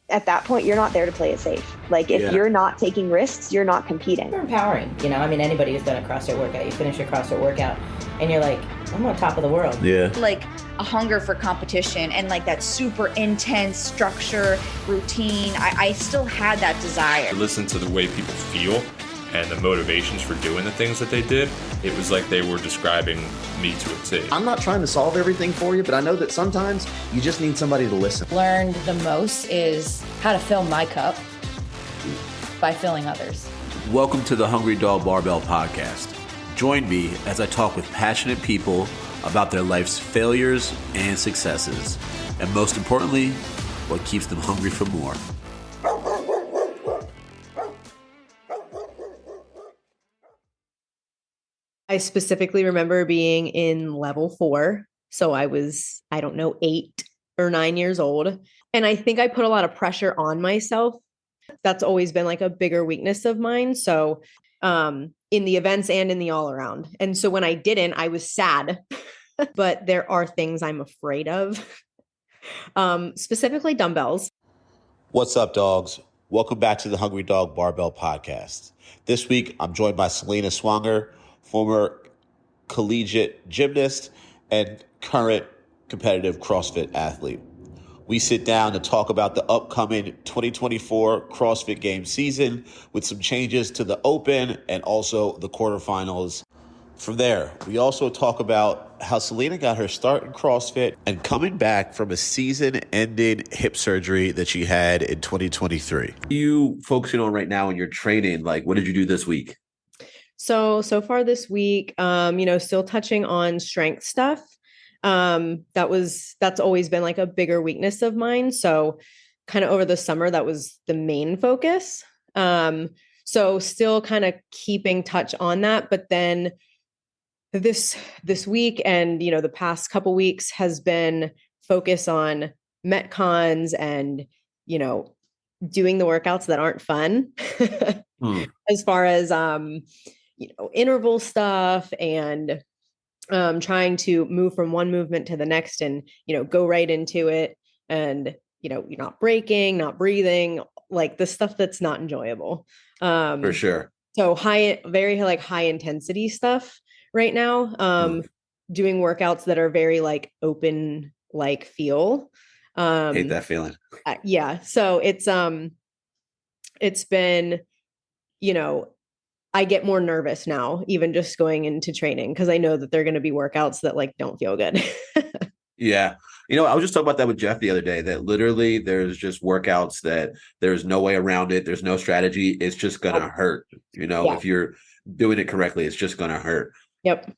at that point, you're not there to play it safe. Like if you're not taking risks, you're not competing. It's empowering. I mean, anybody who's done a CrossFit workout, you finish your CrossFit workout and you're like, I'm on top of the world. Yeah. Like a hunger for competition and like that super intense structure, routine. I still had that desire. Listen to the way people feel and the motivations for doing the things that they did. It was like they were describing me to a T. I'm not trying to solve everything for you, but I know that sometimes you just need somebody to listen. Learned the most is how to fill my cup by filling others. Welcome to the Hungry Dog Barbell Podcast. Join me as I talk with passionate people about their life's failures and successes, and most importantly, what keeps them hungry for more. I specifically remember being in level 4. So I was, 8 or 9 years old. And I think I put a lot of pressure on myself. That's always been like a bigger weakness of mine. So in the events and in the all around. And so when I didn't, I was sad, but there are things I'm afraid of, specifically dumbbells. What's up, dogs? Welcome back to the Hungry Dog Barbell Podcast. This week, I'm joined by Selena Swanger, former collegiate gymnast and current competitive CrossFit athlete. We sit down to talk about the upcoming 2024 CrossFit Games season with some changes to the Open and also the quarterfinals. From there, we also talk about how Selena got her start in CrossFit and coming back from a season-ending hip surgery that she had in 2023. What are you focusing on right now in your training? Like, what did you do this week? So far this week, still touching on strength stuff. That's always been like a bigger weakness of mine. So kind of over the summer, that was the main focus. So still kind of keeping touch on that, but then this week and, the past couple weeks has been focus on Metcons and, doing the workouts that aren't fun as far as, interval stuff and trying to move from one movement to the next and, go right into it. And, you're not breaking, not breathing, like the stuff that's not enjoyable. For sure. So very high intensity stuff right now. Doing workouts that are very like open, like feel. Hate that feeling. Yeah. So it's been, I get more nervous now, even just going into training, because I know that they're going to be workouts that like don't feel good. Yeah. I was just talking about that with Jeff the other day, that literally there's just workouts that there's no way around it. There's no strategy. It's just going to hurt. If you're doing it correctly, it's just going to hurt. Yep.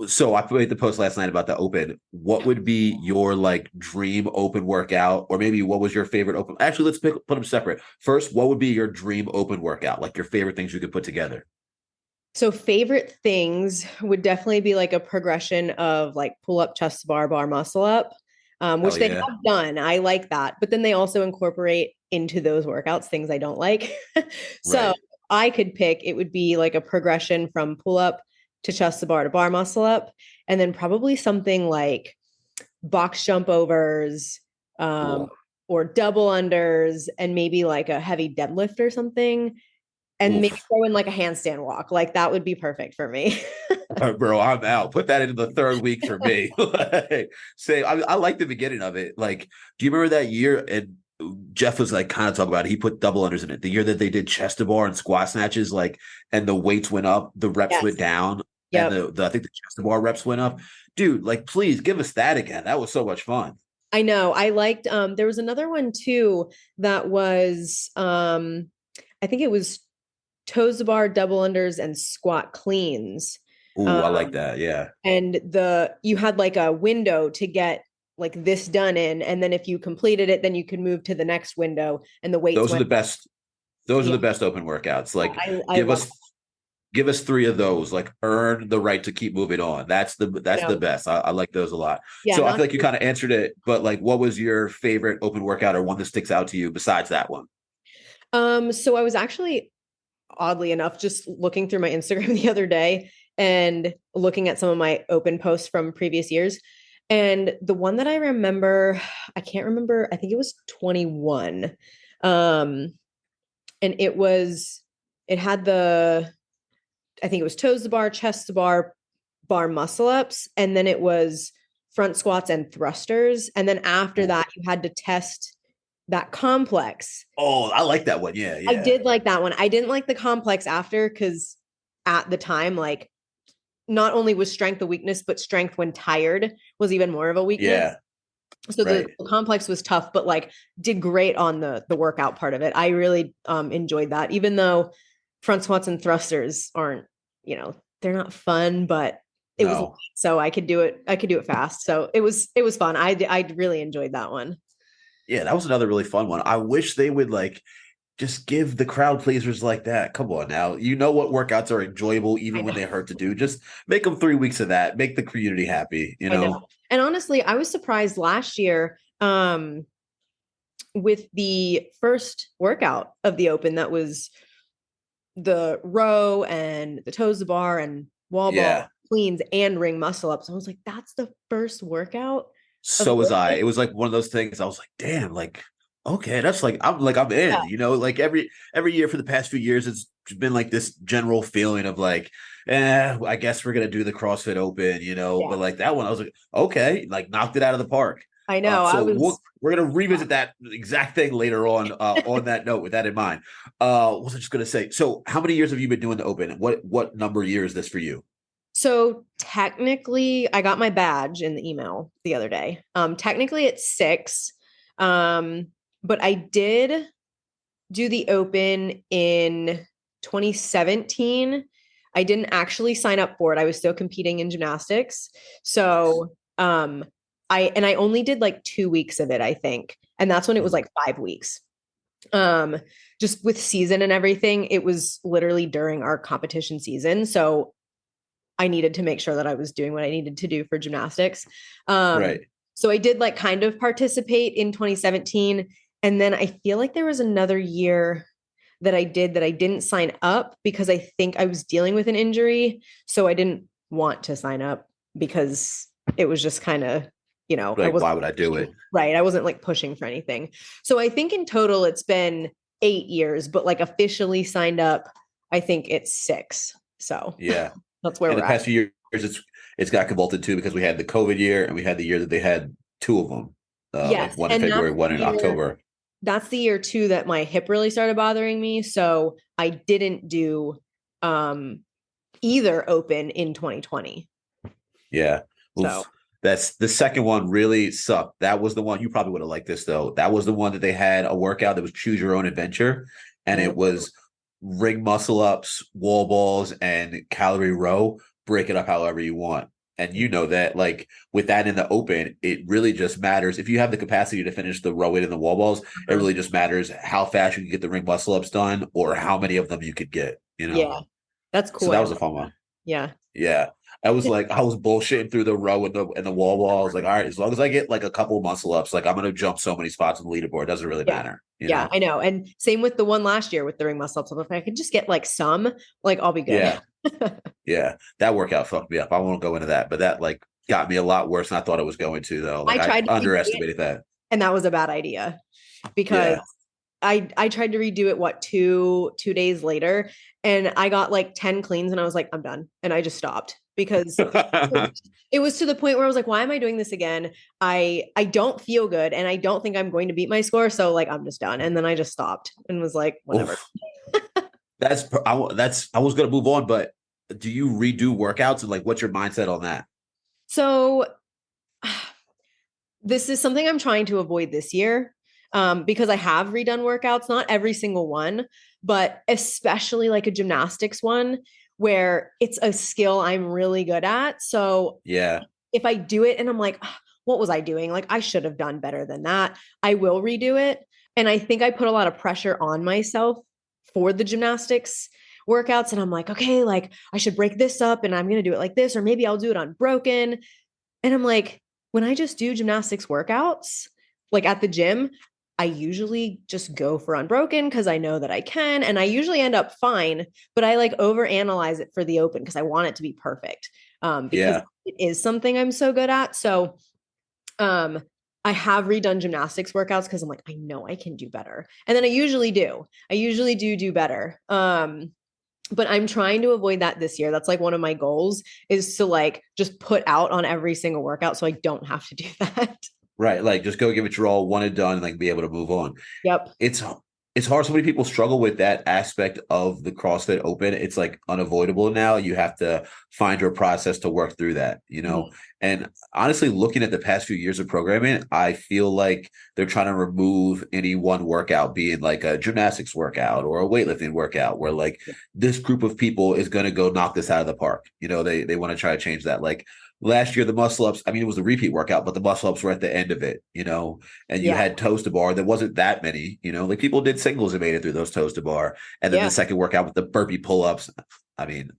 So I made the post last night about the Open. What would be your like dream Open workout, or maybe what was your favorite Open? Actually, let's put them separate. First, what would be your dream Open workout? Like your favorite things you could put together? So favorite things would definitely be like a progression of like pull up, chest to bar muscle up, which they have done. I like that. But then they also incorporate into those workouts things I don't like. So I could pick, it would be like a progression from pull up to chest to bar muscle up, and then probably something like box jump overs, or double unders, and maybe like a heavy deadlift or something. And maybe throw in like a handstand walk. Like that would be perfect for me. Bro, I'm out. Put that into the third week for me. I like the beginning of it. Like, do you remember that year? And Jeff was like kind of talking about it. He put double unders in it. The year that they did chest to bar and squat snatches, like, and the weights went up, the reps went down, and I think the chest to bar reps went up. Dude, like, please give us that again. That was so much fun. I know. I liked. There was another one too that was. I think it was toes to bar, double unders, and squat cleans. Ooh, I like that. Yeah. And you had like a window to get like this done in. And then if you completed it, then you could move to the next window, and the weights. Those are the best. Those are the best Open workouts. Like give us 3 of those, like earn the right to keep moving on. That's the best. I like those a lot. Yeah, so I feel like you kind of answered it, but like, what was your favorite Open workout or one that sticks out to you besides that one? So I was actually, oddly enough, just looking through my Instagram the other day and looking at some of my Open posts from previous years. And the one that I remember, I can't remember, I think it was 21. And it had I think it was toes to bar, chest to bar, bar muscle ups. And then it was front squats and thrusters. And then after that, you had to test that complex. Oh, I like that one. Yeah. I did like that one. I didn't like the complex after because at the time, like, not only was strength a weakness, but strength when tired was even more of a weakness. Yeah. So the complex was tough, but like did great on the workout part of it. I really enjoyed that, even though front squats and thrusters aren't, they're not fun, but it was, so I could do it. I could do it fast. So it was fun. I really enjoyed that one. Yeah, that was another really fun one. I wish they would like just give the crowd pleasers like that. Come on now. You know what workouts are enjoyable even when they hurt to do. Just make them 3 weeks of that. Make the community happy, you know? I know. And honestly, I was surprised last year with the first workout of the Open that was the row and the toes to bar and wall ball cleans and ring muscle ups. I was like, that's the first workout. So was I. It was like one of those things. I was like, damn, like, okay, that's like I'm in, like every year for the past few years, it's been like this general feeling of like, I guess we're gonna do the CrossFit Open, but like that one, I was like, okay, like knocked it out of the park. I know. So we're gonna revisit that exact thing later on. On that note, with that in mind, what was I just gonna say? So, how many years have you been doing the Open? What number year is this for you? So technically, I got my badge in the email the other day. Technically, it's 6. But I did do the Open in 2017. I didn't actually sign up for it. I was still competing in gymnastics. So I only did like 2 weeks of it, I think. And that's when it was like 5 weeks. Just with season and everything, it was literally during our competition season. So I needed to make sure that I was doing what I needed to do for gymnastics. Right. So I did like kind of participate in 2017. And then I feel like there was another year that I didn't sign up because I think I was dealing with an injury. So I didn't want to sign up because it was just kind of, like, why would I do it? Right. I wasn't like pushing for anything. So I think in total it's been 8 years, but like officially signed up, I think it's 6. So yeah, that's where in we're the past few years, it's got convoluted too because we had the COVID year and we had the year that they had 2 of them. Yes, like one in February, one in October. That's the year too that my hip really started bothering me. So I didn't do either Open in 2020. Yeah. So that's the second one really sucked. That was the one you probably would have liked this though. That was the one that they had a workout that was choose your own adventure. And it was ring muscle ups, wall balls, and calorie row. Break it up however you want. And you know that, like, with that in the Open, it really just matters. If you have the capacity to finish the row weight and the wall balls, it really just matters how fast you can get the ring muscle ups done or how many of them you could get, Yeah, that's cool. So that was a fun one. Yeah. Yeah. I was like, I was bullshitting through the row and the wall ball. I was like, all right, as long as I get like a couple muscle ups, like I'm going to jump so many spots on the leaderboard. It doesn't really matter. You know? I know. And same with the one last year with the ring muscle ups. If I could just get like some, like I'll be good. Yeah. Yeah. That workout fucked me up. I won't go into that, but that like got me a lot worse than I thought it was going to though. Like I underestimated that. And that was a bad idea because I tried to redo it, 2 days later, and I got like 10 cleans and I was like, I'm done. And I just stopped because it was to the point where I was like, why am I doing this again? I don't feel good and I don't think I'm going to beat my score. So like, I'm just done. And then I just stopped and was like, whatever. I was going to move on, but do you redo workouts and like, what's your mindset on that? So this is something I'm trying to avoid this year. Because I have redone workouts, not every single one, but especially like a gymnastics one where it's a skill I'm really good at. So yeah, if I do it and I'm like, what was I doing? Like I should have done better than that. I will redo it. And I think I put a lot of pressure on myself for the gymnastics workouts. And I'm like, okay, like I should break this up and I'm going to do it like this, or maybe I'll do it unbroken. And I'm like, when I just do gymnastics workouts, like at the gym, I usually just go for unbroken because I know that I can, and I usually end up fine, but I like overanalyze it for the Open because I want it to be perfect. Because it is something I'm so good at. So I have redone gymnastics workouts because I'm like, I know I can do better. And then I usually do. I usually do better. But I'm trying to avoid that this year. That's like one of my goals is to like just put out on every single workout so I don't have to do that. Right. Like just go give it your all, one and done, and like be able to move on. Yep. It's hard. So many people struggle with that aspect of the CrossFit Open. It's like unavoidable now. You have to find your process to work through that, you know? Mm-hmm. And honestly, looking at the past few years of programming, I feel like they're trying to remove any one workout being like a gymnastics workout or a weightlifting workout where like this group of people is going to go knock this out of the park. You know, they want to try to change that. Like last year, the muscle ups, I mean, it was a repeat workout, but the muscle ups were at the end of it, you know, and you had toes to bar. There wasn't that many, you know, like people did singles and made it through those toes to bar. And then the second workout with the burpee pull ups. I mean,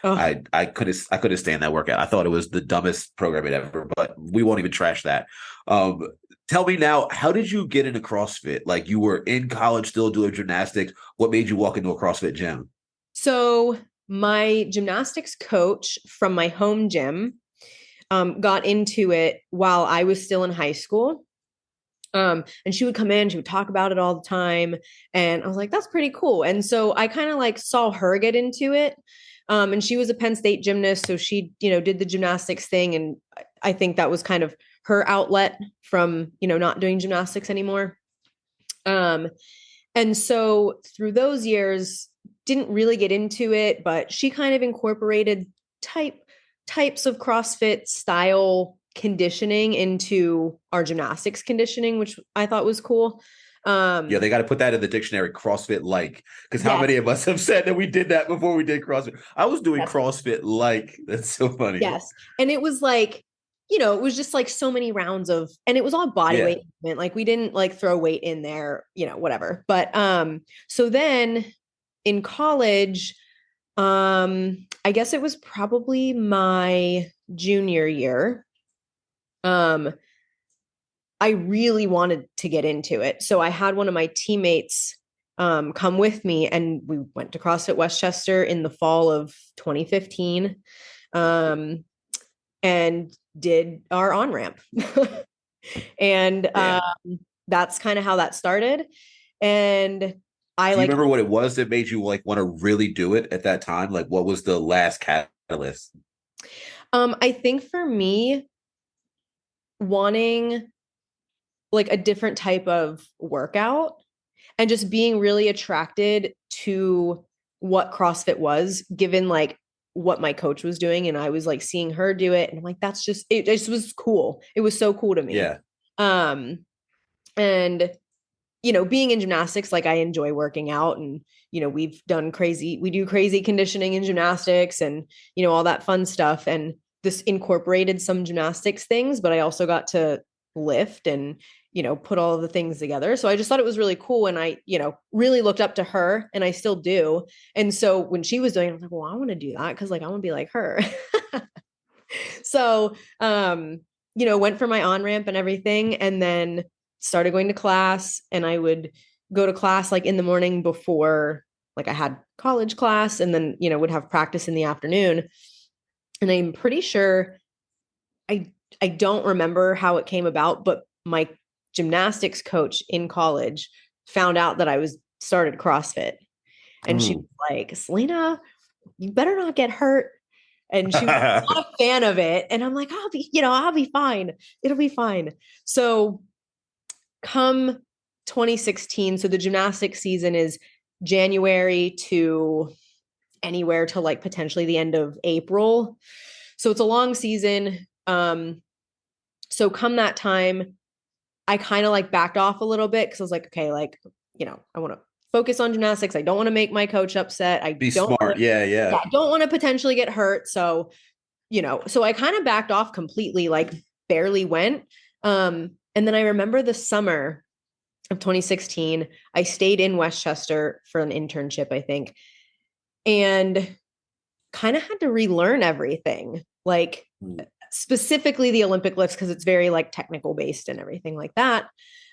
I couldn't stand that workout. I thought it was the dumbest programming ever, but we won't even trash that. Tell me now, how did you get into CrossFit? Like you were in college still doing gymnastics. What made you walk into a CrossFit gym? So my gymnastics coach from my home gym got into it while I was still in high school. And she would come in, she would talk about it all the time. And I was like, that's pretty cool. And so I kind of like saw her get into it. And she was a Penn State gymnast. So she, you know, did the gymnastics thing. And I think that was kind of her outlet from, you know, not doing gymnastics anymore. And so through those years, didn't really get into it, but she kind of incorporated types of CrossFit style conditioning into our gymnastics conditioning, which I thought was cool. They got to put that in the dictionary, CrossFit like, because how many of us have said that we did that before we did CrossFit? I was doing CrossFit like. That's so funny. Yes. And it was like, you know, it was just like so many rounds of, and it was all body weight movement. Like we didn't like throw weight in there, you know, whatever. But so then in college, I guess it was probably my junior year. I really wanted to get into it. So I had one of my teammates come with me and we went to CrossFit Westchester in the fall of 2015 and did our on-ramp. And that's kind of how that started. And do you remember what it was that made you like want to really do it at that time? Like what was the last catalyst? I think for me, wanting like a different type of workout and just being really attracted to what CrossFit was, given like what my coach was doing. And I was like seeing her do it. And I'm like, it just was cool. It was so cool to me. Yeah. And, you know, being in gymnastics, like I enjoy working out and, you know, we do crazy conditioning in gymnastics and, you know, all that fun stuff. And this incorporated some gymnastics things, but I also got to lift and, you know, put all of the things together. So I just thought it was really cool. And I, you know, really looked up to her and I still do. And so when she was doing it, I was like, well, I want to do that. Cause like, I want to be like her. So, you know, went for my on-ramp and everything. And then started going to class and I would go to class like in the morning before, like I had college class and then, you know, would have practice in the afternoon. And I'm pretty sure I don't remember how it came about, but my gymnastics coach in college found out that I started CrossFit. And she was like, Selena, you better not get hurt. And she was not a fan of it. And I'm like, I'll be fine. It'll be fine. So come 2016, so the gymnastics season is January to anywhere to like potentially the end of April. So it's a long season. So come that time, I kind of like backed off a little bit because I was like, okay, like, you know, I want to focus on gymnastics. I don't want to make my coach upset. I don't smart. Yeah. I don't want to potentially get hurt. So, you know, so I kind of backed off completely, like barely went. And then I remember the summer of 2016, I stayed in Westchester for an internship, I think, and kind of had to relearn everything, like specifically the Olympic lifts, because it's very like technical based and everything like that.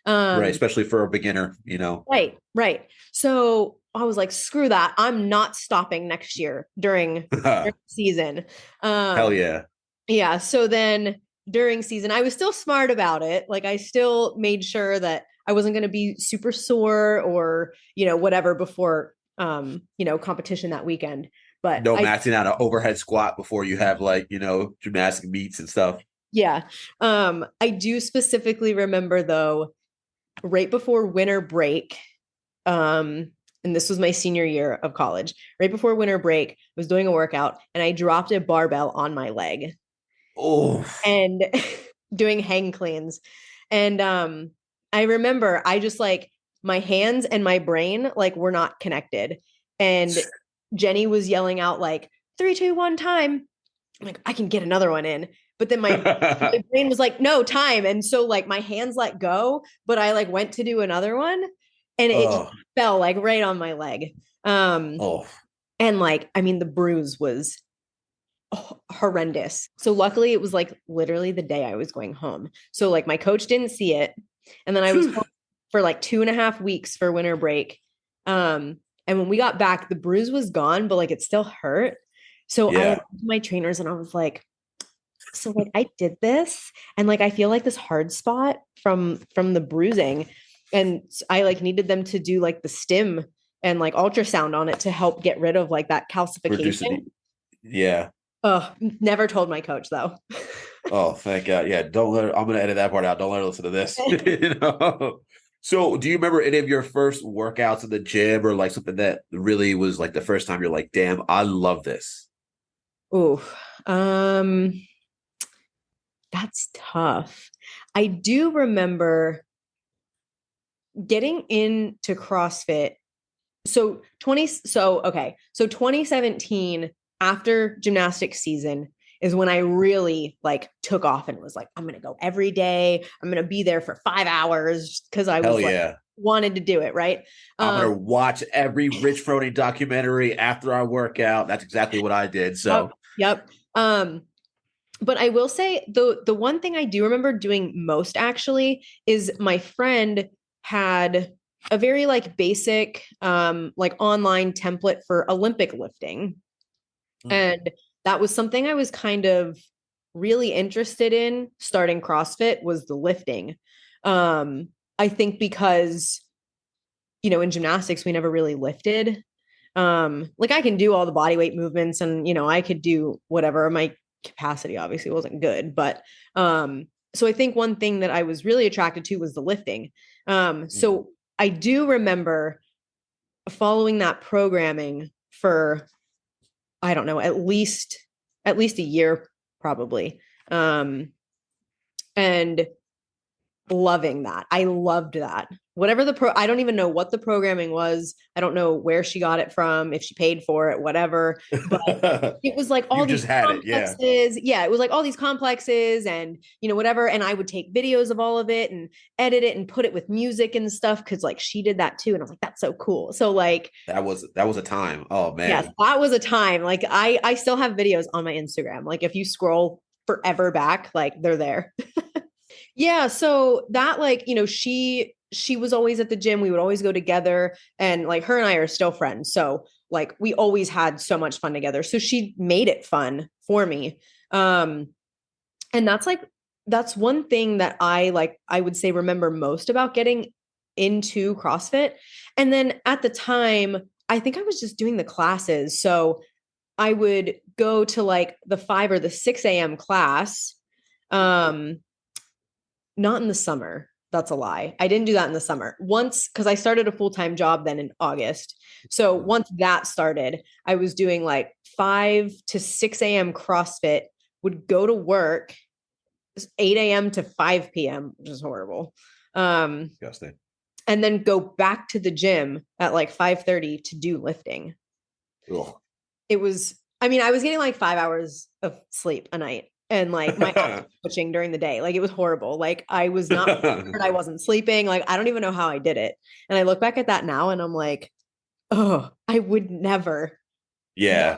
Right. Especially for a beginner, you know? Right. So I was like, screw that. I'm not stopping next year during the season. Hell yeah. Yeah. So then during season, I was still smart about it. Like I still made sure that I wasn't going to be super sore or, whatever before, competition that weekend. But No maxing out an overhead squat before you have gymnastic meets and stuff. Yeah. I do specifically remember though, right before winter break, and this was my senior year of college, right before winter break, I was doing a workout and I dropped a barbell on my leg. Oh. And doing hang cleans. And I remember I just my hands and my brain were not connected. And Jenny was yelling out 3, 2, 1 time. I'm like, I can get another one in. But then my brain was like, no, time. And so my hands let go, but I went to do another one and it just fell right on my leg. And the bruise was horrendous. So luckily it was literally the day I was going home. So my coach didn't see it. And then I was home for 2.5 weeks for winter break. And when we got back, the bruise was gone, but it still hurt. So I went to my trainers and I was like, so I did this and I feel this hard spot from the bruising. And I needed them to do the stim and ultrasound on it to help get rid of that calcification. Yeah. Oh, never told my coach though. Oh, thank God. Yeah. Don't let her, I'm going to edit that part out. Don't let her listen to this. So do you remember any of your first workouts in the gym or something that really was the first time you're like, damn, I love this? Oh, that's tough. I do remember getting into CrossFit. So 2017 after gymnastics season is when I really took off and was I'm going to go every day. I'm going to be there for 5 hours because I was wanted to do it. Right. I'm going to watch every Rich Froning documentary after our workout. That's exactly what I did. So, yep. But I will say the one thing I do remember doing most actually is my friend had a very basic, online template for Olympic lifting. And that was something I was kind of really interested in starting CrossFit was the lifting. I think because, in gymnastics, we never really lifted. I can do all the body weight movements and, I could do whatever. My capacity obviously wasn't good, but, so I think one thing that I was really attracted to was the lifting. So I do remember following that programming for, I don't know, at least a year, probably. And loving that. I loved that. Whatever I don't even know what the programming was. I don't know where she got it from, if she paid for it, whatever. But it was all you these just had complexes. Yeah, it was all these complexes and, whatever. And I would take videos of all of it and edit it and put it with music and stuff. Cause she did that too. And I was like, that's so cool. So that was a time. Oh man. Yes, that was a time. I still have videos on my Instagram. If you scroll forever back, they're there. Yeah. So that she was always at the gym. We would always go together and her and I are still friends. So we always had so much fun together. So she made it fun for me. And that's one thing that I would say remember most about getting into CrossFit. And then at the time, I think I was just doing the classes. So I would go to the 5 or the 6 a.m. class. Not in the summer. That's a lie. I didn't do that in the summer. Once, because I started a full-time job then in August. So once that started, I was doing 5 to 6 a.m. CrossFit, would go to work 8 a.m. to 5 p.m., which is horrible. Disgusting. And then go back to the gym at 5:30 to do lifting. Ugh. It was, I was getting 5 hours of sleep a night. And my eyes twitching during the day. It was horrible. I was not, I wasn't sleeping. I don't even know how I did it. And I look back at that now and I'm like, oh, I would never. Yeah.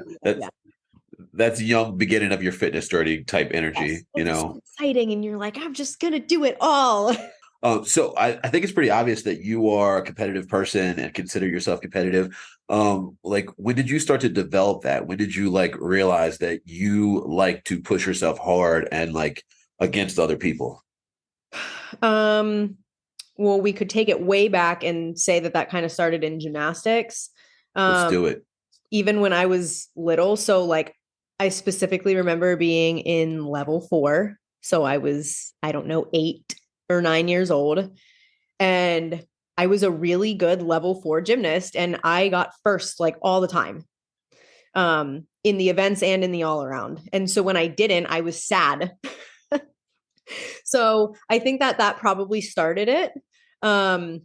That's young beginning of your fitness journey type energy, It's so exciting. And you're I'm just going to do it all. So I think it's pretty obvious that you are a competitive person and consider yourself competitive. When did you start to develop that? When did you realize that you like to push yourself hard and against other people? Well, we could take it way back and say that kind of started in gymnastics. Let's do it. Even when I was little. So like I specifically remember being in level 4. So I was, I don't know, 8 or 9 years old. And I was a really good level 4 gymnast. And I got first like all the time in the events and in the all around. And so when I didn't, I was sad. So I think that probably started it. And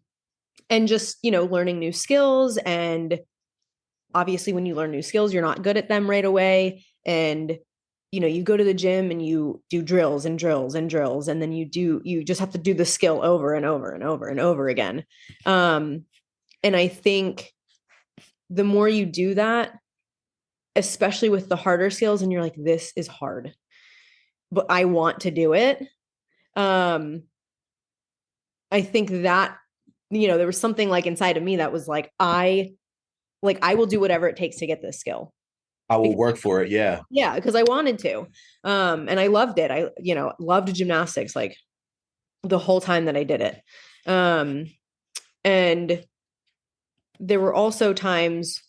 just, learning new skills. And obviously when you learn new skills, you're not good at them right away. And, you go to the gym and you do drills and drills and drills. And then you just have to do the skill over and over and over and over again. And I think the more you do that, especially with the harder skills, and you're like, this is hard, but I want to do it. I think that, there was something like inside of me that was like, I will do whatever it takes to get this skill. I will work for it. Yeah. Yeah. Because I wanted to. And I loved it. I, loved gymnastics like the whole time that I did it. And there were also times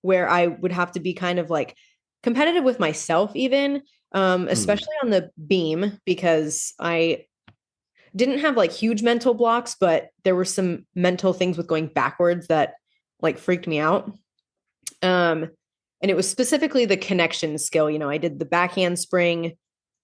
where I would have to be kind of like competitive with myself even, especially on the beam, because I didn't have like huge mental blocks, but there were some mental things with going backwards that like freaked me out. And it was specifically the connection skill. I did the backhand spring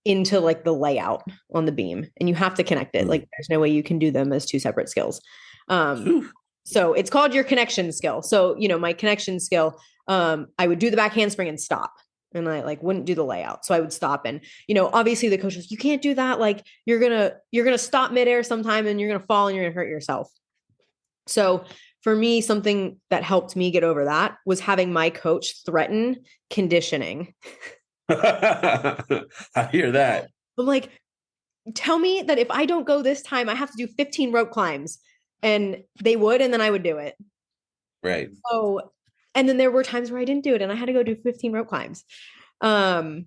into like the layout on the beam, and you have to connect it. Like there's no way you can do them as 2 separate skills. So it's called your connection skill. So, my connection skill, I would do the backhand spring and stop. And I like wouldn't do the layout. So I would stop. And, obviously the coach was, you can't do that. Like you're going to stop midair sometime and you're going to fall and you're going to hurt yourself. So for me, something that helped me get over that was having my coach threaten conditioning. I hear that. I'm like, tell me that if I don't go this time, I have to do 15 rope climbs. And they would, and then I would do it. Right. So, and then there were times where I didn't do it and I had to go do 15 rope climbs. And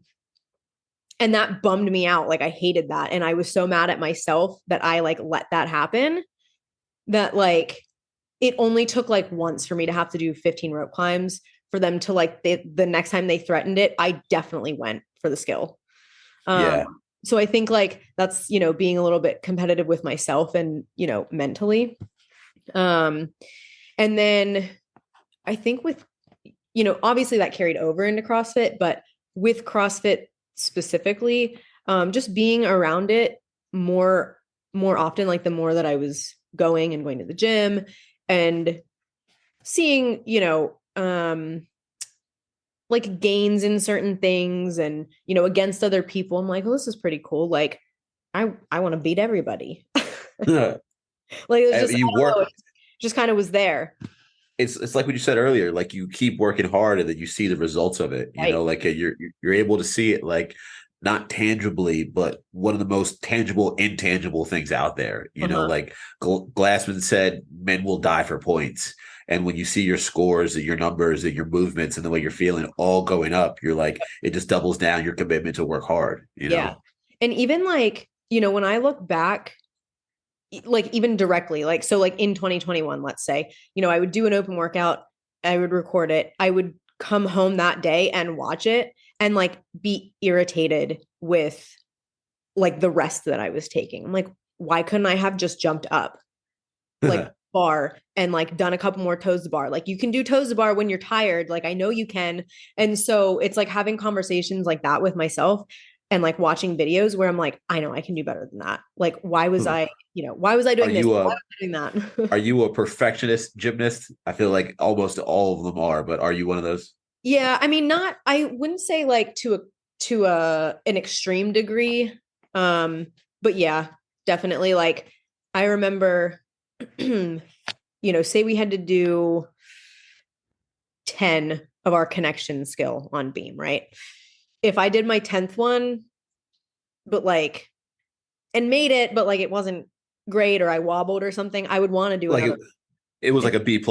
that bummed me out. Like I hated that. And I was so mad at myself that I like let that happen, that like, it only took like once for me to have to do 15 rope climbs for them to like, the next time they threatened it, I definitely went for the skill. Yeah. So I think like that's, being a little bit competitive with myself and, mentally. And then I think with, obviously that carried over into CrossFit, but with CrossFit specifically, just being around it more often, like the more that I was going to the gym and seeing, like gains in certain things and, against other people, I'm like, oh, this is pretty cool. Like I want to beat everybody. Like it was just, you work, just kind of was there. It's like what you said earlier, like you keep working hard and then you see the results of it, Right. like you're able to see it, like not tangibly, but one of the most tangible, intangible things out there, like Glassman said, men will die for points. And when you see your scores and your numbers and your movements and the way you're feeling all going up, you're like, it just doubles down your commitment to work hard, Yeah. And even like, when I look back, like even directly, like, so like in 2021, let's say, I would do an open workout, I would record it. I would come home that day and watch it and like be irritated with like the rest that I was taking. I'm like, why couldn't I have just jumped up like bar and like done a couple more toes to bar? Like you can do toes to bar when you're tired. Like I know you can. And so it's like having conversations like that with myself and like watching videos where I'm like, I know I can do better than that. Like, why was I doing this? Why was I doing that? Are you a perfectionist gymnast? I feel like almost all of them are, but are you one of those? Yeah. I mean, I wouldn't say like to an extreme degree. But yeah, definitely. Like I remember, say we had to do 10 of our connection skill on beam, right? If I did my 10th one, but like, and made it, but like, it wasn't great or I wobbled or something, I would want to do like another. it was like a B+,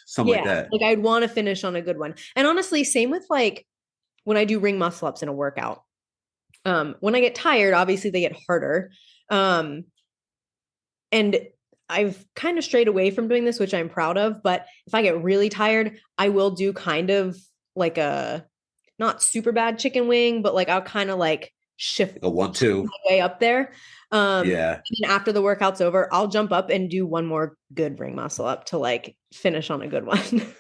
something like that. Like I'd want to finish on a good one. And honestly, same with like when I do ring muscle ups in a workout, When I get tired, obviously they get harder. And I've kind of strayed away from doing this, which I'm proud of. But if I get really tired, I will do kind of like a not super bad chicken wing, but like I'll kind of like shift a 1-2 my way up there. Yeah. And after the workout's over, I'll jump up and do one more good ring muscle up to like finish on a good one.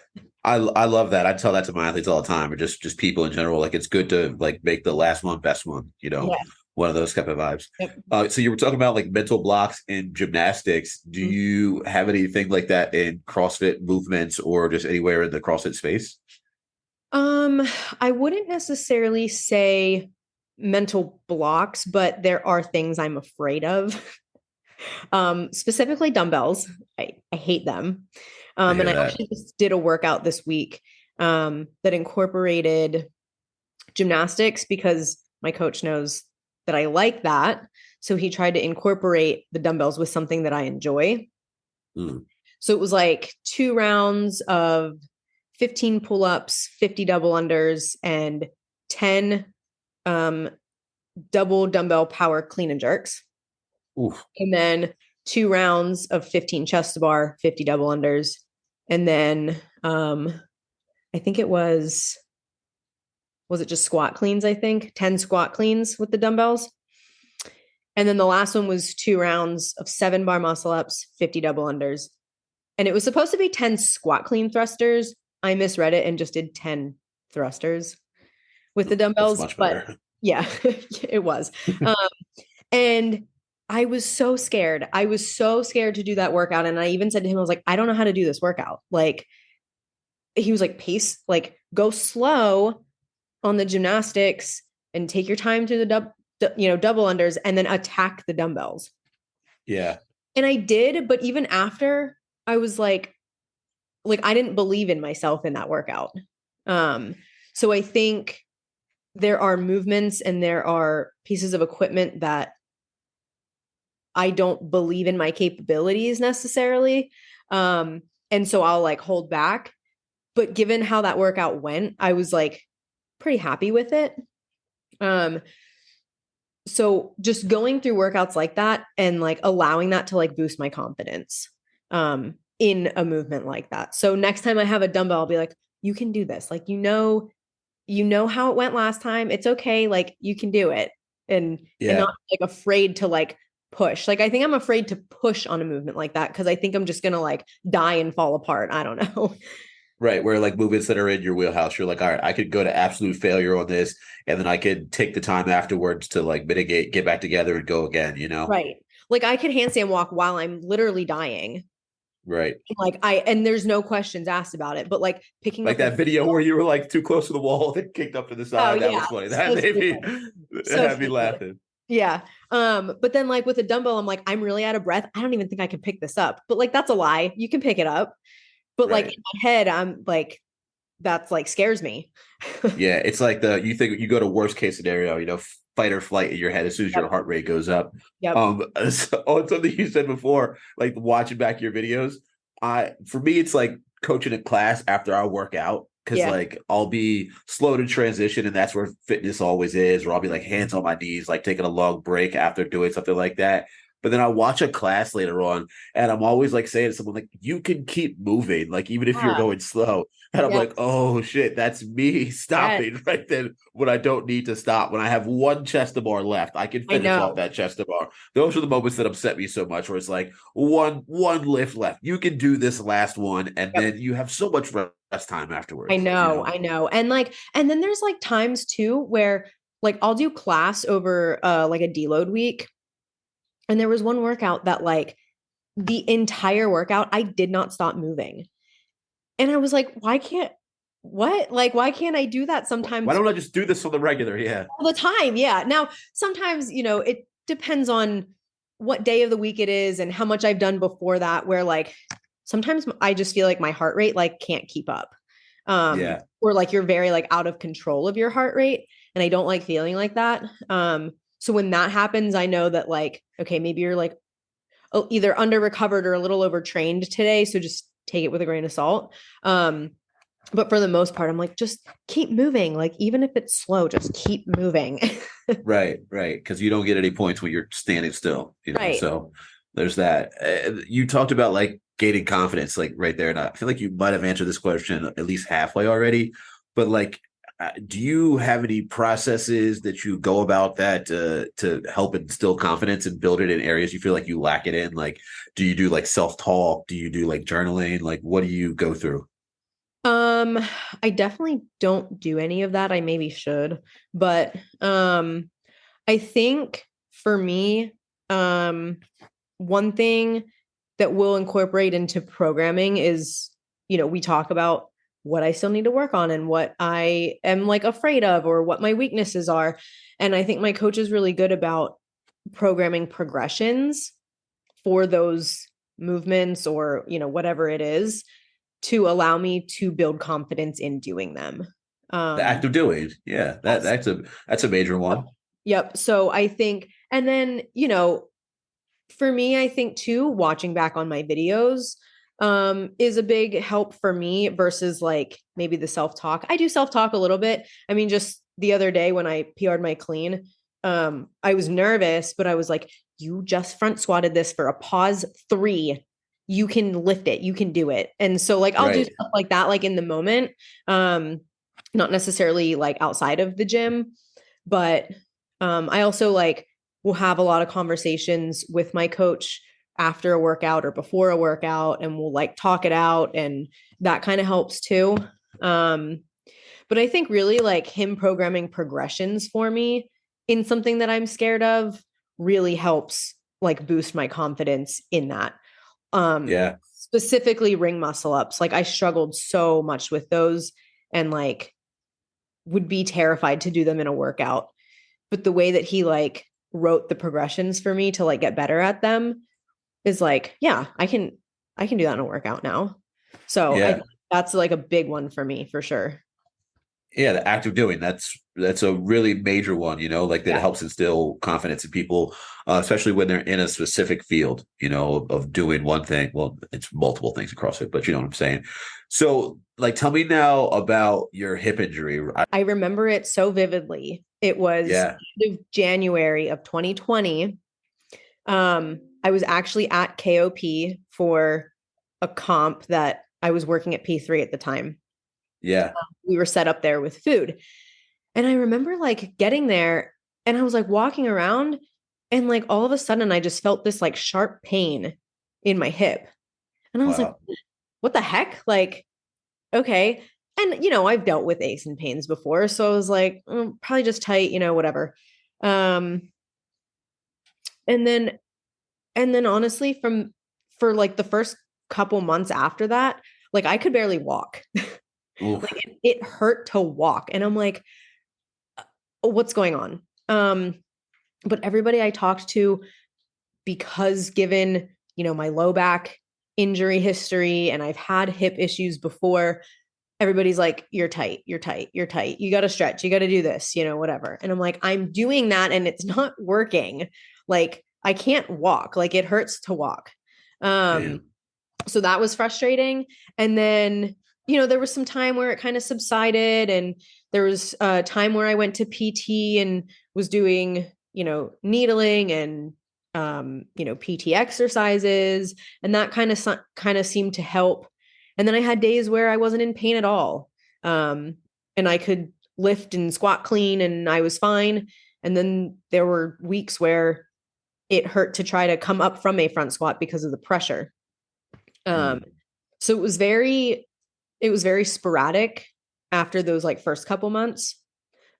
I love that. I tell that to my athletes all the time, or just people in general. Like, it's good to like make the last one best one, Yeah. one of those type of vibes. Yep. So you were talking about like mental blocks in gymnastics. Do you have anything like that in CrossFit movements or just anywhere in the CrossFit space? I wouldn't necessarily say mental blocks, but there are things I'm afraid of. Specifically dumbbells. I hate them. And I actually just did a workout this week that incorporated gymnastics because my coach knows that I like that. So he tried to incorporate the dumbbells with something that I enjoy. So it was like 2 rounds of 15 pull-ups, 50 double unders, and 10 double dumbbell power clean and jerks. Oof. And then 2 rounds of 15 chest to bar, 50 double unders. And then I think it was it just squat cleans, I think, 10 squat cleans with the dumbbells. And then the last one was 2 rounds of 7 bar muscle ups, 50 double unders. And it was supposed to be 10 squat clean thrusters. I misread it and just did 10 thrusters with the dumbbells. That's much better. But yeah, it was. And I was so scared. I was so scared to do that workout. And I even said to him, I was like, I don't know how to do this workout. Like, he was like, pace, like go slow on the gymnastics and take your time through the double unders and then attack the dumbbells. Yeah. And I did, but even after I was like I didn't believe in myself in that workout. So I think there are movements and there are pieces of equipment that I don't believe in my capabilities necessarily. And so I'll like hold back. But given how that workout went, I was like pretty happy with it. So just going through workouts like that and like allowing that to like boost my confidence in a movement like that. So next time I have a dumbbell, I'll be like, you can do this. Like, you know how it went last time. It's okay. Like, you can do it. And not like afraid to like push. Like, I think I'm afraid to push on a movement like that because I think I'm just going to like die and fall apart. I don't know. Right. Where like movements that are in your wheelhouse, you're like, all right, I could go to absolute failure on this. And then I could take the time afterwards to like mitigate, get back together and go again, Right. Like, I could handstand walk while I'm literally dying. Right. Like, and there's no questions asked about it, but like picking like up that video where you were like too close to the wall and kicked up to the side. That was funny. That made me, had me laughing. Yeah. But then like with a dumbbell, I'm like, I'm really out of breath. I don't even think I can pick this up, but like, that's a lie. You can pick it up. But like in my head, I'm like, that's like scares me. Yeah. It's like you think you go to worst case scenario, fight or flight in your head as soon as your heart rate goes up. Yep. So, on something you said before, like watching back your videos, for me, it's like coaching a class after I work out. Cause like I'll be slow to transition and that's where fitness always is, or I'll be like hands on my knees, like taking a long break after doing something like that. But then I watch a class later on and I'm always like saying to someone like, you can keep moving, like even if you're going slow. And I'm like, oh shit, that's me stopping right then when I don't need to stop. When I have one chest to bar left, I can finish off that chest to bar. Those are the moments that upset me so much, where it's like one lift left. You can do this last one and then you have so much rest time afterwards. I know. And then there's like times too where like I'll do class over like a deload week. And there was one workout that like the entire workout, I did not stop moving. And I was like, why can't I do that sometimes? Why don't I just do this on the regular? Yeah. All the time. Yeah. Now, sometimes, it depends on what day of the week it is and how much I've done before that, where like, sometimes I just feel like my heart rate, like can't keep up. Or like you're very like out of control of your heart rate. And I don't like feeling like that. So when that happens, I know that like, okay, maybe you're like either under recovered or a little overtrained today. So just take it with a grain of salt. But for the most part, I'm like, just keep moving. Like, even if it's slow, just keep moving. Right, right. Because you don't get any points when you're standing still, Right. So there's that. You talked about like gaining confidence, like right there. And I feel like you might have answered this question at least halfway already. But like, do you have any processes that you go about that to help instill confidence and build it in areas you feel like you lack it in? Like, do you do like self-talk? Do you do like journaling? Like, what do you go through? I definitely don't do any of that. I maybe should, but I think for me, one thing that we'll incorporate into programming is, we talk about what I still need to work on and what I am like afraid of or what my weaknesses are. And I think my coach is really good about programming progressions for those movements or, whatever it is to allow me to build confidence in doing them. The act of doing. Yeah, that's a major one. Yep. So I think, and then, for me, I think too, watching back on my videos is a big help for me versus like maybe the self-talk. I do self-talk a little bit. I mean, just the other day when I PR'd my clean, I was nervous, but I was like, you just front squatted this for a pause 3. You can lift it, you can do it. And so like I'll do stuff like that, like in the moment. Not necessarily like outside of the gym, but I also like will have a lot of conversations with my coach after a workout or before a workout, and we'll like talk it out, and that kind of helps too. But I think really like him programming progressions for me in something that I'm scared of really helps like boost my confidence in that. Yeah. Specifically ring muscle ups. Like I struggled so much with those and like would be terrified to do them in a workout. But the way that he like wrote the progressions for me to like get better at them is like, yeah, I can do that in a workout now. So I think that's like a big one for me for sure. Yeah, the act of doing, that's a really major one, like that helps instill confidence in people, especially when they're in a specific field, of doing one thing. Well, it's multiple things in CrossFit, but you know what I'm saying. So like, tell me now about your hip injury. I remember it so vividly. It was January of 2020. I was actually at KOP for a comp that I was working at P3 at the time. Yeah. We were set up there with food. And I remember like getting there and I was like walking around and like all of a sudden I just felt this like sharp pain in my hip. And I was like, what the heck? Like, okay. And I've dealt with aches and pains before. So I was like, probably just tight, whatever. And then honestly, for like the first couple months after that, like I could barely walk. Like it hurt to walk. And I'm like, what's going on? But everybody I talked to, because given, my low back injury history and I've had hip issues before, everybody's like, you're tight. You got to stretch, you got to do this, whatever. And I'm like, I'm doing that and it's not working. Like I can't walk, like it hurts to walk. So that was frustrating. And then, there was some time where it kind of subsided, and there was a time where I went to PT and was doing, needling and, PT exercises, and that kind of seemed to help. And then I had days where I wasn't in pain at all. And I could lift and squat clean and I was fine. And then there were weeks where it hurt to try to come up from a front squat because of the pressure. So it was very sporadic after those like first couple months.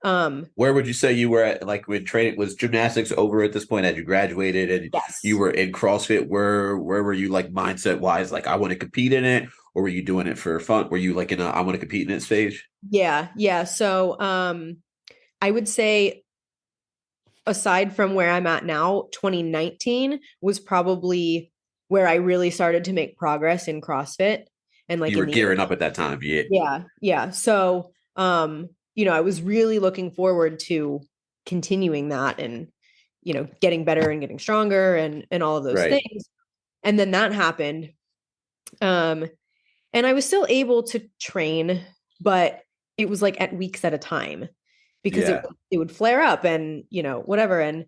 Where would you say you were at, like when training was gymnastics over at this point as you graduated and you were in CrossFit? Where were you like mindset wise? Like I want to compete in it, or were you doing it for fun? Were you like in a I want to compete in it stage? Yeah. So I would say aside from where I'm at now, 2019 was probably where I really started to make progress in CrossFit. And like you were gearing up at that time. Yeah. So I was really looking forward to continuing that and, getting better and getting stronger and all of those things. And then that happened. And I was still able to train, but it was like at weeks at a time because it would flare up and, whatever. And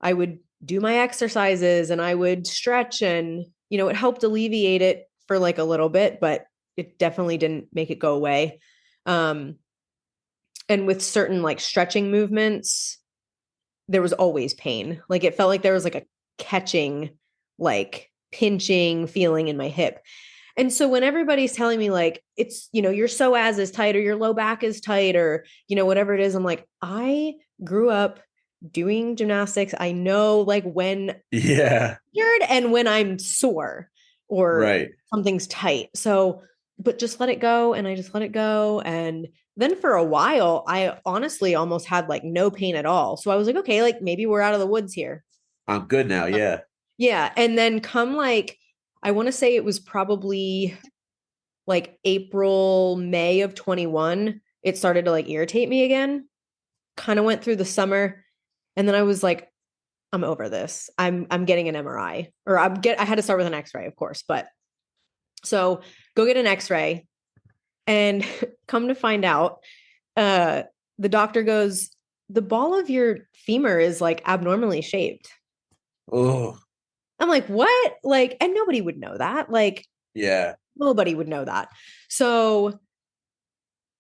I would do my exercises and I would stretch and, it helped alleviate it for like a little bit, but it definitely didn't make it go away. And with certain like stretching movements, there was always pain. Like it felt like there was like a catching, like pinching feeling in my hip. And so when everybody's telling me like, it's, your psoas is tight or your low back is tight or, whatever it is, I'm like, I grew up doing gymnastics. I know like when injured and when I'm sore or something's tight. So, but just let it go. And I just let it go. And then for a while, I honestly almost had like no pain at all. So I was like, okay, like maybe we're out of the woods here. I'm good now. Yeah. Yeah. And then come like, I want to say it was probably like April, May of 21. It started to like irritate me again. Kind of went through the summer. And then I was like, I'm over this. I'm getting an MRI or I had to start with an X-ray, of course, but so go get an X-ray and come to find out, the doctor goes, the ball of your femur is like abnormally shaped. Oh, I'm like, what? Like, and nobody would know that. Like, nobody would know that. So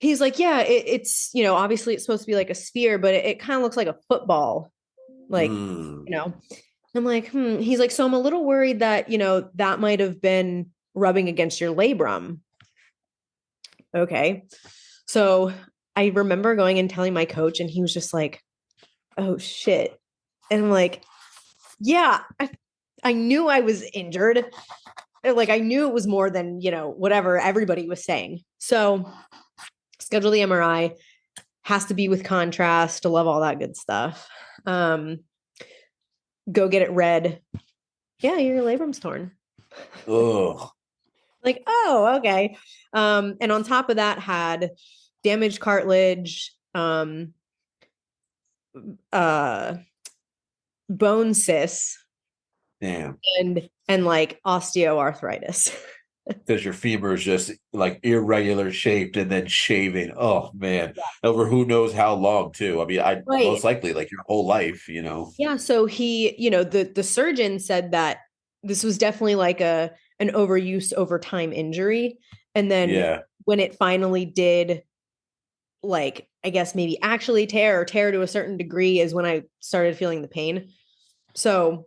he's like, yeah, it's, obviously it's supposed to be like a sphere, but it kind of looks like a football. Like, I'm like, He's like, so I'm a little worried that, that might have been rubbing against your labrum. Okay. So I remember going and telling my coach and he was just like, oh shit. And I'm like, yeah, I knew I was injured. Like I knew it was more than, whatever everybody was saying. So schedule the MRI, has to be with contrast, to love all that good stuff. Go get it read. Yeah, your labrum's torn. Oh. Like, oh, okay. And on top of that had damaged cartilage, bone cysts. Damn. And like osteoarthritis. Because your femur is just like irregular shaped and then shaving. Oh man. Over who knows how long too. I mean, most likely like your whole life, Yeah. So he, the surgeon said that this was definitely like an overuse over time injury. And then when it finally did, like, I guess maybe actually tear to a certain degree is when I started feeling the pain. So,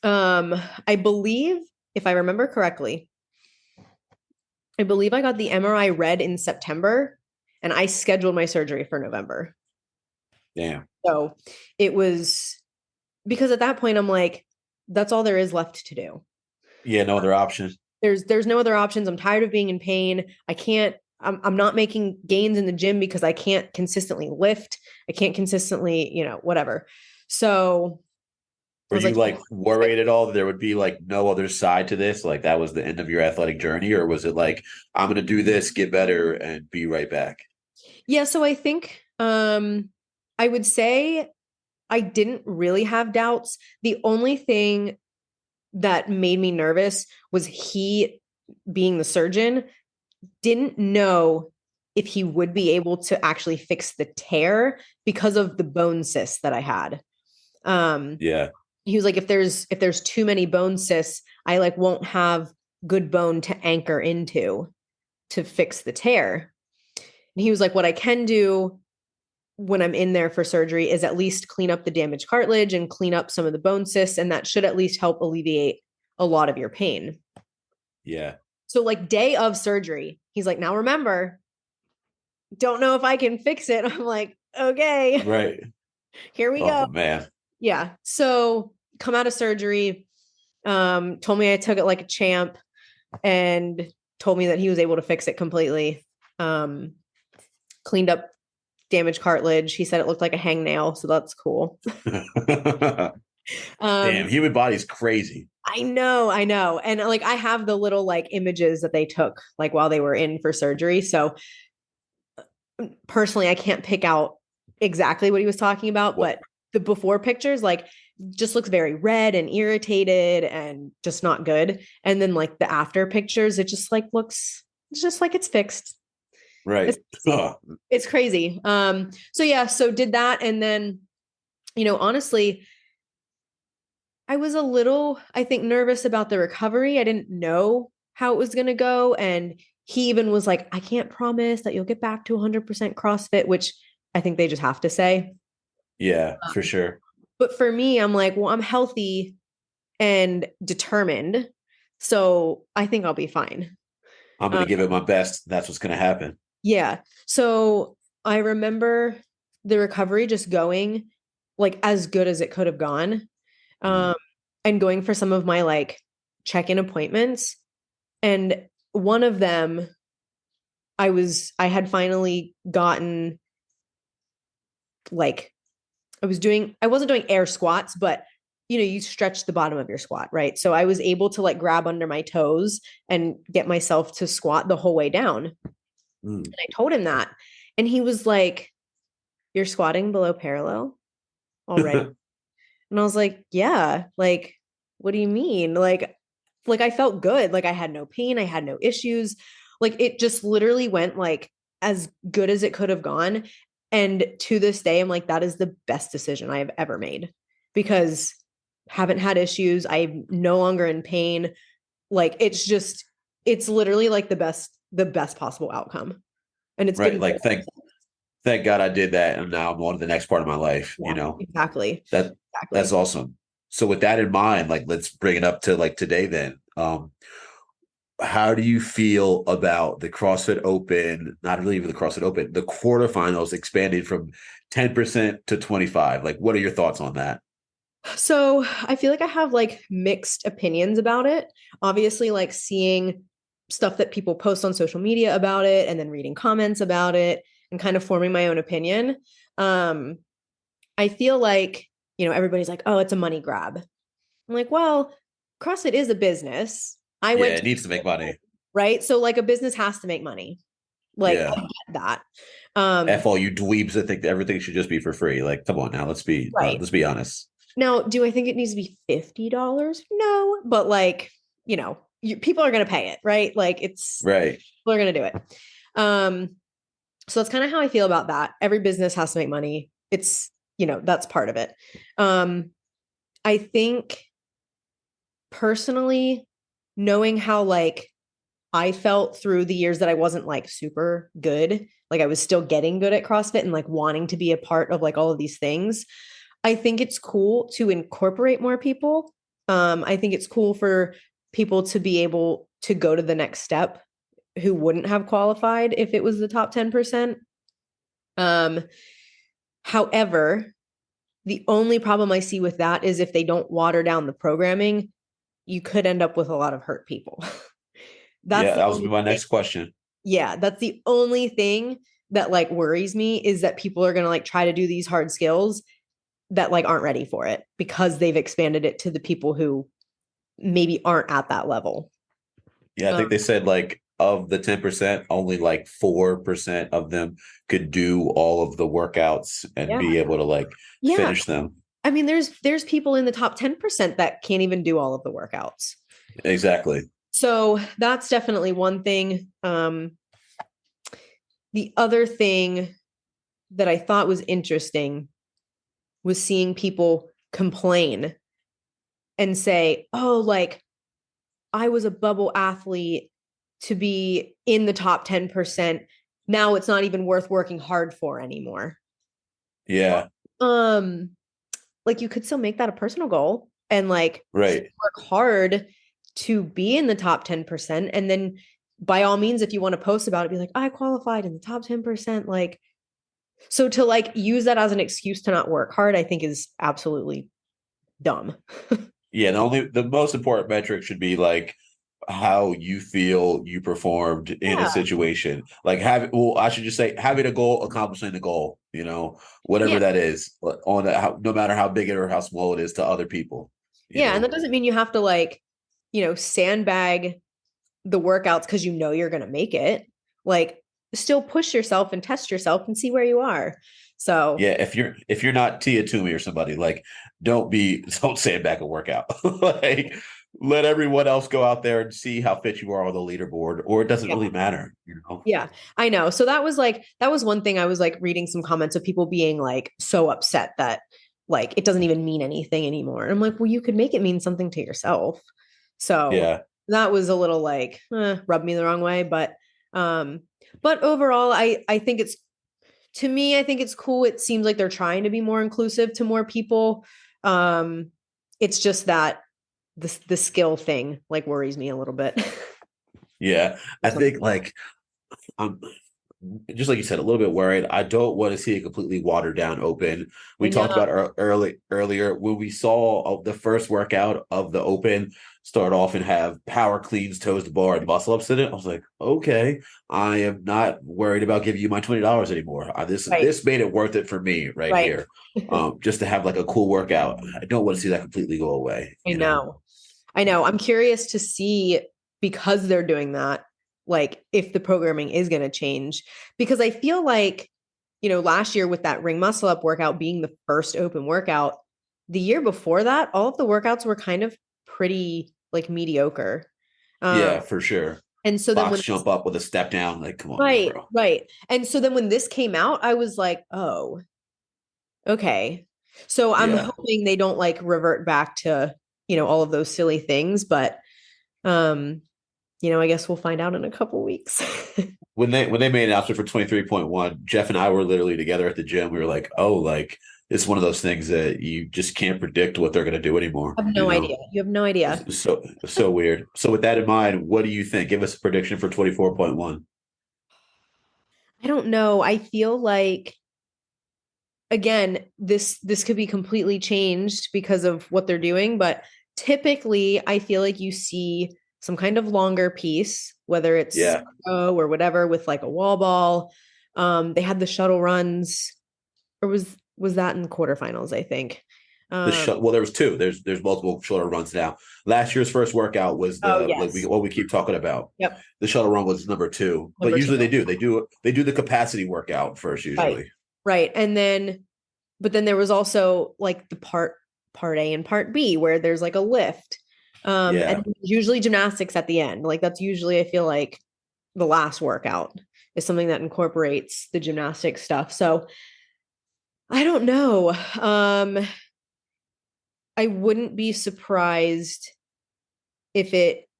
I believe, if I remember correctly, I believe I got the MRI read in September and I scheduled my surgery for November. Damn. So it was because at that point I'm like, that's all there is left to do. Yeah. No other options. There's no other options. I'm tired of being in pain. I'm not making gains in the gym because I can't consistently lift. I can't consistently, whatever. So were you like worried at all that there would be like no other side to this? Like that was the end of your athletic journey? Or was it like, I'm going to do this, get better and be right back? Yeah. So I think, I would say I didn't really have doubts. The only thing that made me nervous was he, being the surgeon, didn't know if he would be able to actually fix the tear because of the bone cysts that I had. He was like, if there's too many bone cysts, I like won't have good bone to anchor into to fix the tear. And he was like, what I can do when I'm in there for surgery is at least clean up the damaged cartilage and clean up some of the bone cysts. And that should at least help alleviate a lot of your pain. Yeah. So like day of surgery, he's like, now remember, don't know if I can fix it. I'm like, okay. Right. Here we go. Man. Yeah. So come out of surgery, told me I took it like a champ and told me that he was able to fix it completely. Cleaned up damaged cartilage. He said it looked like a hangnail. So that's cool. Damn, human body's crazy. I know. And like, I have the little like images that they took like while they were in for surgery. So personally, I can't pick out exactly what he was talking about, but the before pictures, like just looks very red and irritated and just not good. And then like the after pictures, it just like looks just like it's fixed. Right. It's crazy. So yeah, so did that. And then, honestly, I was a little, I think, nervous about the recovery. I didn't know how it was going to go. And he even was like, I can't promise that you'll get back to 100% CrossFit, which I think they just have to say. Yeah, for sure. But for me, I'm like, well, I'm healthy and determined. So I think I'll be fine. I'm going to give it my best. That's what's going to happen. Yeah. So I remember the recovery just going like as good as it could have gone. And going for some of my like check-in appointments. And one of them, I had finally gotten like, I wasn't doing air squats, but you stretch the bottom of your squat, right? So I was able to like grab under my toes and get myself to squat the whole way down. And I told him that. And he was like, you're squatting below parallel already? And I was like, yeah, like, what do you mean? Like I felt good. Like I had no pain. I had no issues. Like it just literally went like as good as it could have gone. And to this day, I'm like, that is the best decision I have ever made because haven't had issues. I'm no longer in pain. Like it's literally like the best possible outcome. And it's right. been Like, thank God I did that. And now I'm on to the next part of my life, Exactly. That's awesome. So with that in mind, like, let's bring it up to like today then. How do you feel about the CrossFit Open, not really even the CrossFit Open, the quarterfinals expanding from 10% to 25? Like, what are your thoughts on that? So I feel like I have like mixed opinions about it. Obviously, like seeing stuff that people post on social media about it and then reading comments about it and kind of forming my own opinion. I feel like, everybody's like, oh, it's a money grab. I'm like, well, CrossFit is a business. It needs to make money. Right. So like a business has to make money. Like I get that. F all you dweebs that think that everything should just be for free. Like, come on now, let's be honest. Now, do I think it needs to be $50? No, but like, people are going to pay it, right? Like it's right. People are going to do it. So that's kind of how I feel about that. Every business has to make money. It's, that's part of it. I think personally, knowing how like I felt through the years that I wasn't like super good, like I was still getting good at CrossFit and like wanting to be a part of like all of these things. I think it's cool to incorporate more people. I think it's cool for people to be able to go to the next step who wouldn't have qualified if it was the top 10%. However, the only problem I see with that is if they don't water down the programming, you could end up with a lot of hurt people. That was my next question. Yeah, that's the only thing that like worries me is that people are going to like try to do these hard skills that like aren't ready for it because they've expanded it to the people who maybe aren't at that level. Yeah, I think they said like of the 10%, only like 4% of them could do all of the workouts and be able to like finish them. I mean, there's people in the top 10% that can't even do all of the workouts. Exactly. So that's definitely one thing. The other thing that I thought was interesting was seeing people complain and say, oh, like I was a bubble athlete to be in the top 10%. Now it's not even worth working hard for anymore. Yeah. Like you could still make that a personal goal and like work hard to be in the top 10%. And then by all means, if you want to post about it, be like, I qualified in the top 10%. Like, so to like use that as an excuse to not work hard, I think is absolutely dumb. Yeah. The most important metric should be like how you feel you performed in a situation. Like I should just say having a goal, accomplishing the goal, whatever that is no matter how big it or how small it is to other people. And that doesn't mean you have to like, sandbag the workouts because you're going to make it. Like still push yourself and test yourself and see where you are. So yeah, if you're not Tia Toomey or somebody, like don't stand back and work out. Like let everyone else go out there and see how fit you are on the leaderboard, or it doesn't really matter, you know? yeah, I know. So that was one thing. I was like reading some comments of people being like so upset that like it doesn't even mean anything anymore. And I'm like, well, you could make it mean something to yourself. So Yeah. that was a little like rubbed me the wrong way. But overall, I think to me, I think it's cool. It seems like they're trying to be more inclusive to more people. It's just that the skill thing like worries me a little bit. Yeah. I think like I'm just like you said, a little bit worried. I don't want to see a completely watered down open. We talked about earlier when we saw the first workout of the open start off and have power cleans, toes to bar, and muscle ups in it. I was like, okay, I am not worried about giving you my $20 anymore. This made it worth it for me right here. Just to have like a cool workout. I don't want to see that completely go away. I know. I'm curious to see, because they're doing that, like if the programming is going to change, because I feel like, last year with that ring muscle up workout being the first open workout, the year before that, all of the workouts were kind of pretty like mediocre. Yeah, for sure. And so then when jump up with a step down, like, come on, bro. Right. And so then when this came out, I was like, oh, okay. So I'm hoping they don't like revert back to, all of those silly things, but I guess we'll find out in a couple weeks. When they made an announcement for 23.1, Jeff and I were literally together at the gym. We were like, oh, like it's one of those things that you just can't predict what they're going to do anymore. I have no idea. You have no idea. So weird. So with that in mind, what do you think? Give us a prediction for 24.1. I don't know. I feel like, again, this could be completely changed because of what they're doing, but typically I feel like you see some kind of longer piece, whether it's or whatever, with like a wall ball. They had the shuttle runs, or was that in the quarterfinals, I think. Well, there was two. There's multiple shuttle runs now. Last year's first workout was what we keep talking about. Yep. The shuttle run was number two. But usually they do the capacity workout first usually. Right. And then there was also like the part A and part B where there's like a lift. And usually gymnastics at the end. Like that's usually, I feel like, the last workout is something that incorporates the gymnastic stuff. So I don't know. I wouldn't be surprised if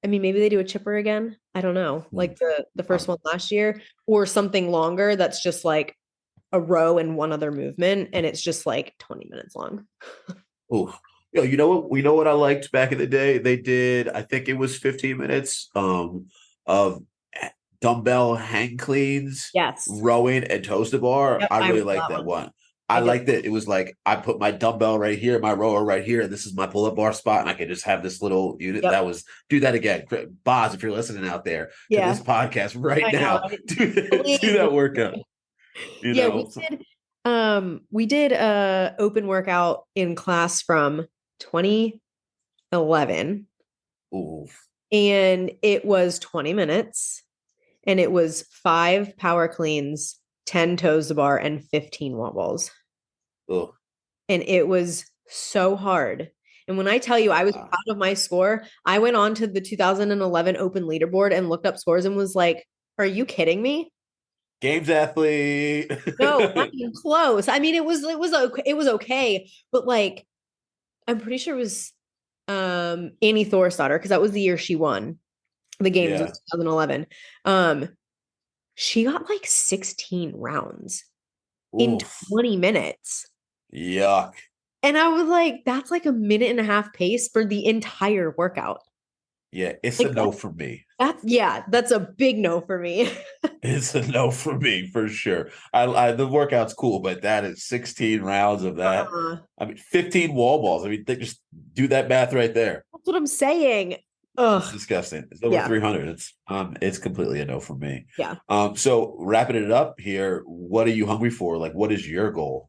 maybe they do a chipper again. I don't know. Like the first one last year, or something longer that's just like a row and one other movement, and it's just like 20 minutes long. Oh, you know what? We know what I liked back in the day. They did, I think it was 15 minutes of dumbbell hang cleans, rowing, and toes to bar. Yep, I really liked that one. I liked it. It was like I put my dumbbell right here, my rower right here, and this is my pull-up bar spot, and I could just have this little unit. Yep. Do that again. Boz, if you're listening out there to this podcast right now, do that workout. We did a open workout in class from 2011. Ooh. And it was 20 minutes, and it was 5 power cleans, 10 toes to bar, and 15 wall balls. Ugh. And it was so hard. And when I tell you I was proud of my score, I went on to the 2011 open leaderboard and looked up scores and was like, are you kidding me? Games athlete. No, not even close. I mean, it was okay, but like, I'm pretty sure it was Annie Thorsdottir, because that was the year she won the games of 2011. She got like 16 rounds in 20 minutes. Yuck. And I was like, that's like a minute and a half pace for the entire workout. Yeah, it's like, a no for me. That's a big no for me. It's a no for me for sure. The workout's cool, but that is 16 rounds of that. I mean, 15 wall balls. I mean, they just do that math right there. That's what I'm saying. Ugh. It's disgusting. It's over 300. It's completely a no for me. Yeah. So wrapping it up here, what are you hungry for? Like, what is your goal?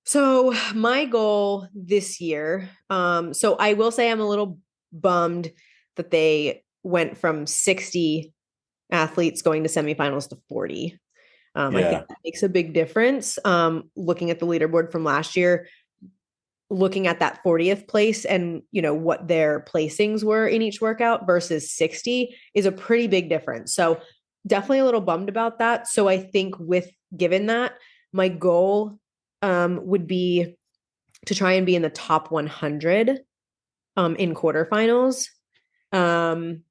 So my goal this year, so I will say I'm a little bummed that they went from 60 athletes going to semifinals to 40. I think that makes a big difference. Looking at the leaderboard from last year, looking at that 40th place and, what their placings were in each workout versus 60 is a pretty big difference. So definitely a little bummed about that. So I think given that, my goal would be to try and be in the top 100 in quarterfinals. And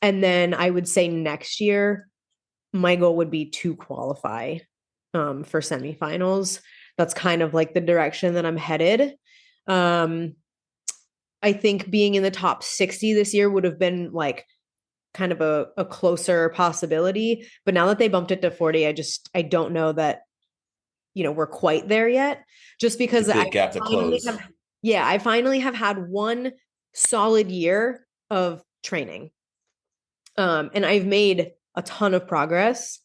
then I would say next year, my goal would be to qualify for semifinals. That's kind of like the direction that I'm headed. I think being in the top 60 this year would have been like kind of a closer possibility. But now that they bumped it to 40, I don't know that, we're quite there yet, just because it's a big gap to close. I finally have had one solid year of training. And I've made a ton of progress.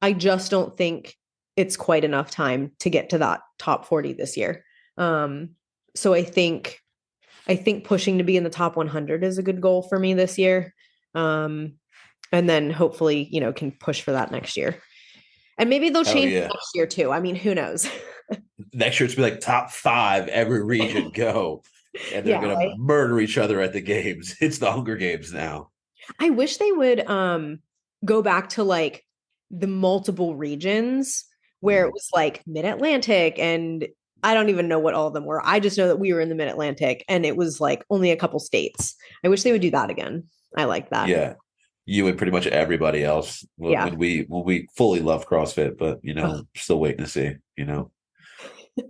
I just don't think it's quite enough time to get to that top 40 this year. So I think pushing to be in the top 100 is a good goal for me this year. And then hopefully, can push for that next year. And maybe they'll change next year too. I mean, who knows? Next year it's be like top 5 every region go. And they're going to murder each other at the games. It's the Hunger Games now. I wish they would go back to like the multiple regions where it was like Mid-Atlantic, and I don't even know what all of them were. I just know that we were in the Mid-Atlantic and it was like only a couple states. I wish they would do that again. I like that. Yeah. You and pretty much everybody else when we fully love CrossFit, but still waiting to see,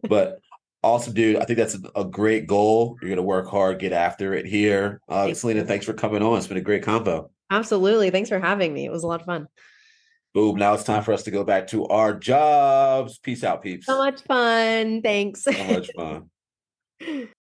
But awesome, dude. I think that's a great goal. You're gonna work hard, get after it here. Selena, thanks for coming on. It's been a great combo. Absolutely. Thanks for having me. It was a lot of fun. Boom. Now it's time for us to go back to our jobs. Peace out, peeps. So much fun. Thanks. So much fun.